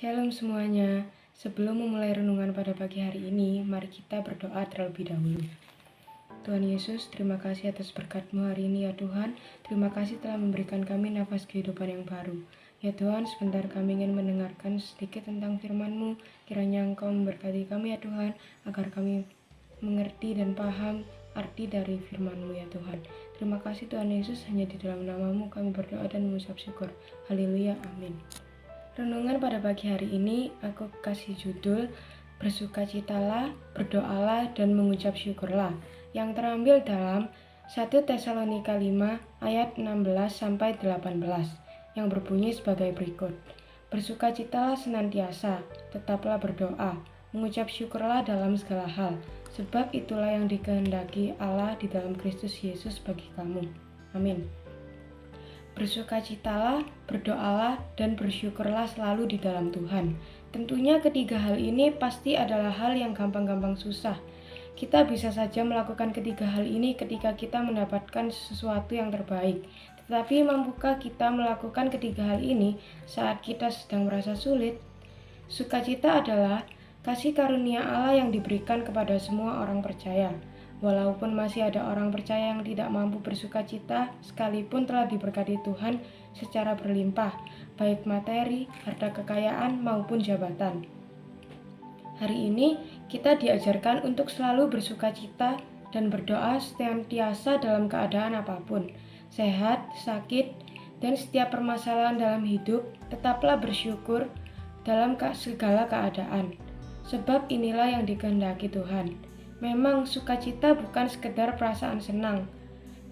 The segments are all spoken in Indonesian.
Shalom semuanya. Sebelum memulai renungan pada pagi hari ini, mari kita berdoa terlebih dahulu. Tuhan Yesus, terima kasih atas berkat-Mu hari ini ya Tuhan. Terima kasih telah memberikan kami nafas kehidupan yang baru. Ya Tuhan, sebentar kami ingin mendengarkan sedikit tentang firman-Mu. Kiranya Engkau memberkati kami ya Tuhan, agar kami mengerti dan paham arti dari firman-Mu ya Tuhan. Terima kasih Tuhan Yesus, hanya di dalam nama-Mu kami berdoa dan mengucap syukur. Haleluya, amin. Renungan pada pagi hari ini aku kasih judul Bersukacitalah, berdoalah, dan mengucap syukurlah, yang terambil dalam 1 Tesalonika 5 ayat 16-18 yang berbunyi sebagai berikut. Bersukacitalah senantiasa, tetaplah berdoa, mengucap syukurlah dalam segala hal, sebab itulah yang dikehendaki Allah di dalam Kristus Yesus bagi kamu. Amin. Bersukacitalah, berdoalah, dan bersyukurlah selalu di dalam Tuhan. Tentunya ketiga hal ini pasti adalah hal yang gampang-gampang susah. Kita bisa saja melakukan ketiga hal ini ketika kita mendapatkan sesuatu yang terbaik. Tetapi mampukah kita melakukan ketiga hal ini saat kita sedang merasa sulit? Sukacita adalah kasih karunia Allah yang diberikan kepada semua orang percaya. Walaupun masih ada orang percaya yang tidak mampu bersukacita, sekalipun telah diberkati Tuhan secara berlimpah, baik materi, harta kekayaan, maupun jabatan. Hari ini kita diajarkan untuk selalu bersukacita dan berdoa senantiasa dalam keadaan apapun, sehat, sakit, dan setiap permasalahan dalam hidup, tetaplah bersyukur dalam segala keadaan, sebab inilah yang dikehendaki Tuhan. Memang sukacita bukan sekedar perasaan senang,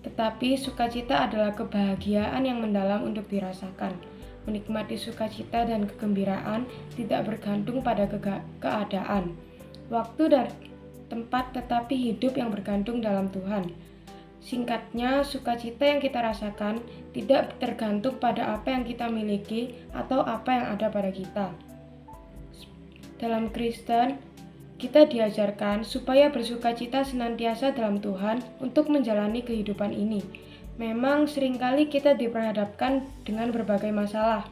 tetapi sukacita adalah kebahagiaan yang mendalam untuk dirasakan. Menikmati sukacita dan kegembiraan tidak bergantung pada keadaan, waktu dan tempat, tetapi hidup yang bergantung dalam Tuhan. Singkatnya, sukacita yang kita rasakan tidak tergantung pada apa yang kita miliki atau apa yang ada pada kita. Dalam Kristen, kita diajarkan supaya bersukacita senantiasa dalam Tuhan untuk menjalani kehidupan ini. Memang seringkali kita diperhadapkan dengan berbagai masalah.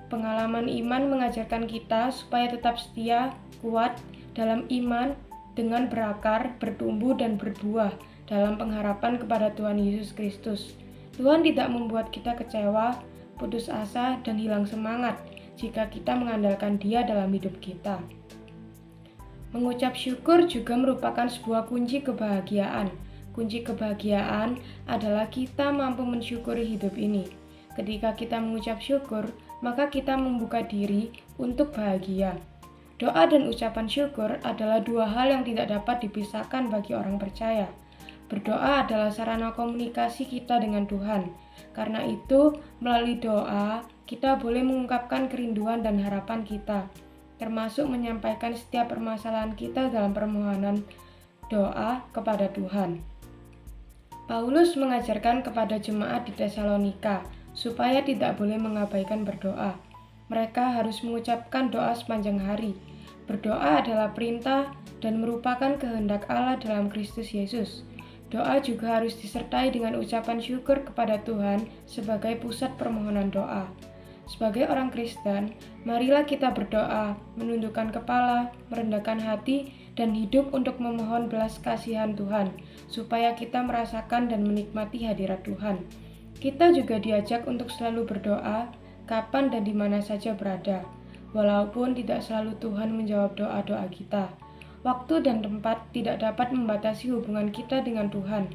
Pengalaman iman mengajarkan kita supaya tetap setia, kuat dalam iman dengan berakar, bertumbuh, dan berbuah dalam pengharapan kepada Tuhan Yesus Kristus. Tuhan tidak membuat kita kecewa, putus asa, dan hilang semangat jika kita mengandalkan Dia dalam hidup kita. Mengucap syukur juga merupakan sebuah kunci kebahagiaan. Kunci kebahagiaan adalah kita mampu mensyukuri hidup ini. Ketika kita mengucap syukur, maka kita membuka diri untuk bahagia. Doa dan ucapan syukur adalah dua hal yang tidak dapat dipisahkan bagi orang percaya. Berdoa adalah sarana komunikasi kita dengan Tuhan. Karena itu, melalui doa, kita boleh mengungkapkan kerinduan dan harapan kita, termasuk menyampaikan setiap permasalahan kita dalam permohonan doa kepada Tuhan. Paulus mengajarkan kepada jemaat di Tesalonika supaya tidak boleh mengabaikan berdoa. Mereka harus mengucapkan doa sepanjang hari. Berdoa adalah perintah dan merupakan kehendak Allah dalam Kristus Yesus. Doa juga harus disertai dengan ucapan syukur kepada Tuhan sebagai pusat permohonan doa. Sebagai orang Kristen, marilah kita berdoa, menundukkan kepala, merendahkan hati, dan hidup untuk memohon belas kasihan Tuhan, supaya kita merasakan dan menikmati hadirat Tuhan. Kita juga diajak untuk selalu berdoa, kapan dan di mana saja berada, walaupun tidak selalu Tuhan menjawab doa-doa kita. Waktu dan tempat tidak dapat membatasi hubungan kita dengan Tuhan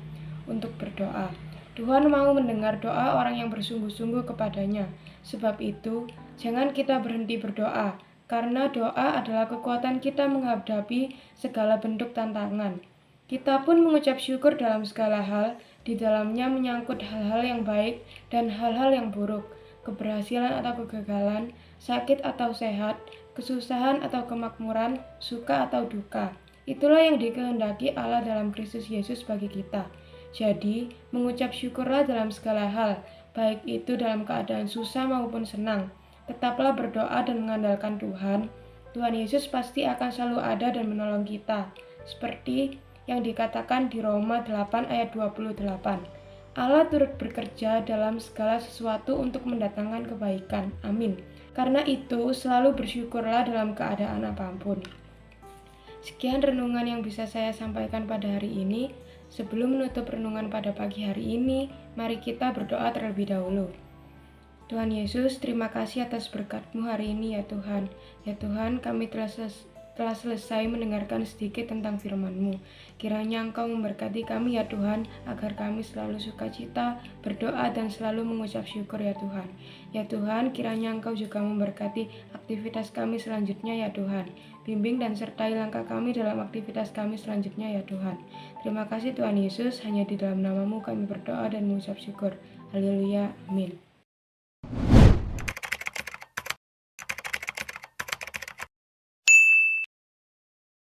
untuk berdoa. Tuhan mau mendengar doa orang yang bersungguh-sungguh kepadanya. Sebab itu, jangan kita berhenti berdoa, karena doa adalah kekuatan kita menghadapi segala bentuk tantangan. Kita pun mengucap syukur dalam segala hal, di dalamnya menyangkut hal-hal yang baik dan hal-hal yang buruk, keberhasilan atau kegagalan, sakit atau sehat, kesusahan atau kemakmuran, suka atau duka. Itulah yang dikehendaki Allah dalam Kristus Yesus bagi kita. Jadi, mengucap syukurlah dalam segala hal, baik itu dalam keadaan susah maupun senang. Tetaplah berdoa dan mengandalkan Tuhan. Tuhan Yesus pasti akan selalu ada dan menolong kita. Seperti yang dikatakan di Roma 8 ayat 28. Allah turut bekerja dalam segala sesuatu untuk mendatangkan kebaikan. Amin. Karena itu, selalu bersyukurlah dalam keadaan apapun. Sekian renungan yang bisa saya sampaikan pada hari ini. Sebelum menutup renungan pada pagi hari ini, mari kita berdoa terlebih dahulu. Tuhan Yesus, terima kasih atas berkat-Mu hari ini ya Tuhan. Ya Tuhan, kami telah selesai mendengarkan sedikit tentang firman-Mu. Kiranya Engkau memberkati kami ya Tuhan, agar kami selalu sukacita, berdoa dan selalu mengucap syukur ya Tuhan. Ya Tuhan, kiranya Engkau juga memberkati aktivitas kami selanjutnya ya Tuhan. Bimbing dan sertai langkah kami dalam aktivitas kami selanjutnya ya Tuhan. Terima kasih Tuhan Yesus, hanya di dalam nama-Mu kami berdoa dan mengucap syukur. Haleluya, amin.